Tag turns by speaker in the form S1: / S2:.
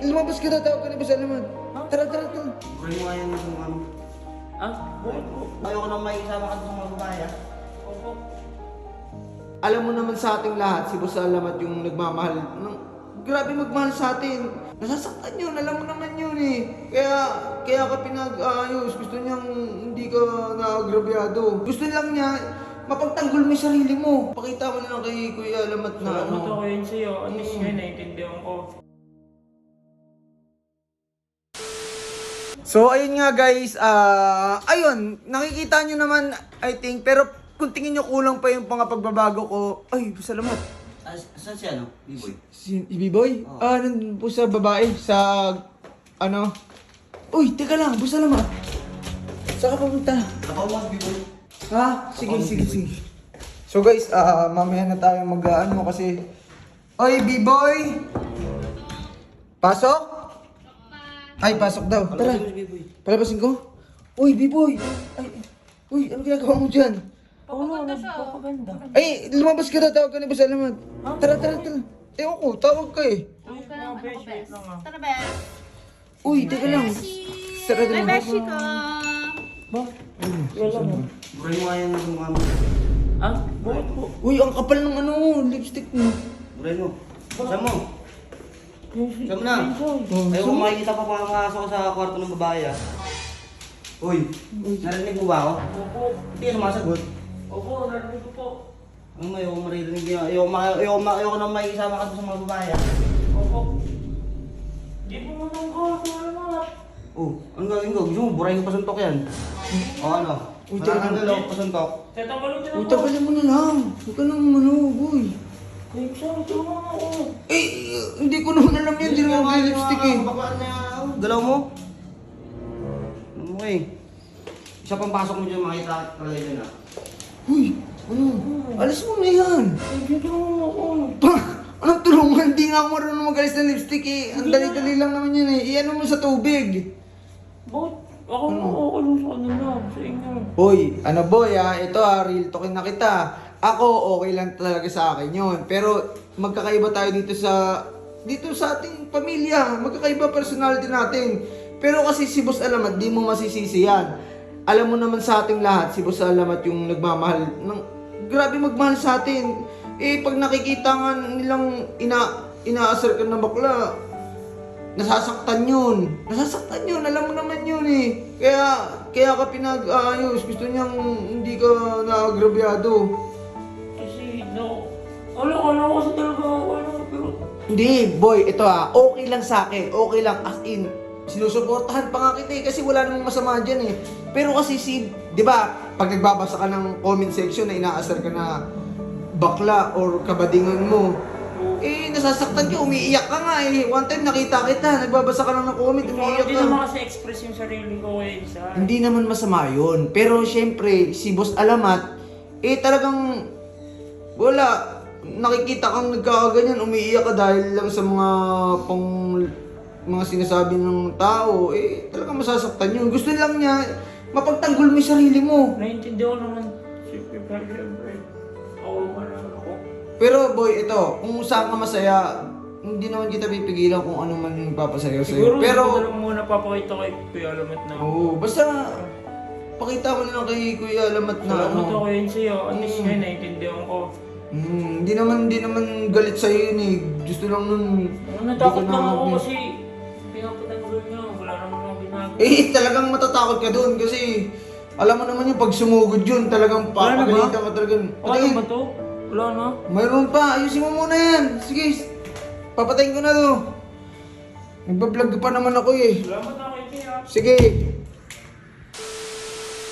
S1: lumabas ka, tatawag ka ni Boss Alamat. Tara.
S2: Kunin mo nga yan yung ano.
S3: Bakit po?
S2: Ayoko nang may isama ka sa mga babae.
S3: Opo.
S1: Alam mo naman sa ating lahat, si Boss Alamat yung nagmamahal. Grabe magmahal sa atin. Nasasaktan yun, alam mo naman yun eh. Kaya ka pinag-ayos. Gusto niyang hindi ka naagrabyado. Gusto lang niya, mapagtanggol mo yung sarili mo. Pakita mo na lang kay Kuya Alamat na
S3: Salamat ako yun sa'yo. At least ngayon, naiintindihan ko.
S1: So ayun nga guys, ayun, nakikita nyo naman I think, pero kung tingin nyo kulang pa yung mga pagbabago ko, ay, salamat.
S2: Saan si ano? B-boy?
S1: Si B-boy?
S2: Oo.
S1: Nandun po sa babae, sa, ano. Uy, teka lang, salamat. Saan ka pumunta?
S2: Ako mo, B-boy.
S1: Ha? Sige. So guys, mamaya na tayo mag-ano kasi, oy, B-boy! Pasok? Ay, pasok daw. Tara.
S2: B-boy.
S1: Palabasin ko? Uy, B-boy! Ay, uy, ano ginagawa mo dyan?
S3: Papaganda.
S1: Ay, lumabas ka, tatawag ka ni Boss Alamat. Tara. Ewan ko, tawag ka eh.
S4: Tara, Bes.
S1: Uy, teka lang. Sarado
S4: May
S1: mo.
S4: beshi ko.
S3: Wala mo.
S2: Kunin mo nga yan yung ano.
S3: Bakit po?
S1: Uy, ang kapal ng ano, lipstick mo.
S2: Kunin mo. Saan mo? Saan mo na?
S1: Oh,
S2: Ayoko makikita pa pumasok ko sa kwarto ng babae ah. Uy, narinig mo ba ako?
S3: Opo.
S2: Hindi ka sumasagot.
S3: Opo, narinig ko po.
S2: Ano, ayoko maririnig yun. Ayoko nang may isama ka sa mga babae ah.
S3: Opo. Di mo naman ko. Salamat.
S2: Oh, ano gagawin ko? Gusto mo, burahin ko pasuntok yan. O ano?
S1: Uy, teka lang.
S2: Matatanggal ako pasuntok.
S3: Tatanggalin din
S1: Uy,
S3: ako.
S1: tagalin mo na lang. Huwag ka nang ano, boy.
S3: Ay, sorry, tulungan ako.
S1: Eh, hindi ko naman alam yan. Hindi naman may lipstick eh.
S2: Baklaan niya. Galaw mo. Ano mo eh. Isa pang pasok mo dyan, makita talaga dyan ah.
S1: Uy, ano? Alis mo na yan.
S3: Ay, tulungan ako.
S1: Anong tulungan? Hindi nga ako marunong mag-alis ng lipstick eh. Ang dali-dali lang naman yan eh. Iyan mo sa tubig.
S3: Bakit? Ako na ako lang sa kanila. Sa inyo.
S1: Hoy, ano boy ito real talkin na kita. Ako, okay lang talaga sa akin yun. Pero magkakaiba tayo dito sa ating pamilya. Magkakaiba personality natin. Pero kasi si Boss Alamat, di mo masisisi yan. Alam mo naman sa ating lahat, si Boss Alamat yung nagmamahal. Grabe magmahal sa atin. Eh, pag nakikita nga nilang inaasar ka na bakla, nasasaktan yun. Alam mo naman yun eh. Kaya ka pinag-ayos. Gusto niyang hindi ka naagrabyado.
S3: Kasi, no. Alam ko kasi talaga ako. Pero,
S1: Hindi, boy, ito okay lang sa akin. Okay lang, as in, sinusuportahan pa nga kita eh, kasi wala namang masama dyan eh. Pero kasi di ba, pag nagbabasa ka ng comment section na inaasar ka na bakla or kabadingan mo, eh, nasasaktan ka, umiiyak ka nga eh. One time nakita kita, nagbabasa ka lang ng comment, umiiyak
S3: hindi
S1: ka.
S3: naman kasi express yung sarili ko eh.
S1: Hindi naman masama yun. Pero syempre, si Boss Alamat, eh talagang wala. Nakikita kang nagkakaganyan, umiiyak ka dahil lang sa mga sinasabi ng tao, eh talagang masasaktan yun. Gusto lang niya, mapagtanggol mo yung sarili mo.
S3: Naiintindihan ko naman. Siyempre. Ako naman ako.
S1: Pero boy, ito, kung saan ka masaya, hindi naman kita pipigilan kung ano man yung papasayaw sa'yo.
S3: Siguro,
S1: Pero,
S3: hindi ko na muna papakita kay Kuya Alamat na.
S1: oo, basta, pakita mo na lang kay Kuya Alamat na
S3: Salamat
S1: ano.
S3: ako yun sa'yo. At least ngayon, naiintindihan ko.
S1: Hindi naman galit sa'yo yun eh. Gusto lang nun.
S3: Natakot
S1: hindi ko
S3: lang ako
S1: na-
S3: kasi pinapatanggol niyo. Wala naman ako ginagawa.
S1: Eh, talagang matatakot ka doon kasi alam mo naman yung pag sumugod yun, talagang
S3: Wala na ba?
S1: papagalitan ka talagang.
S3: Ano ba to? Wala na?
S1: Mayroon pa, ayusin mo muna yan. Sige, papatayin ko na to. Nagbablog pa naman ako eh.
S3: Salamat ako kay Kuya.
S1: Sige.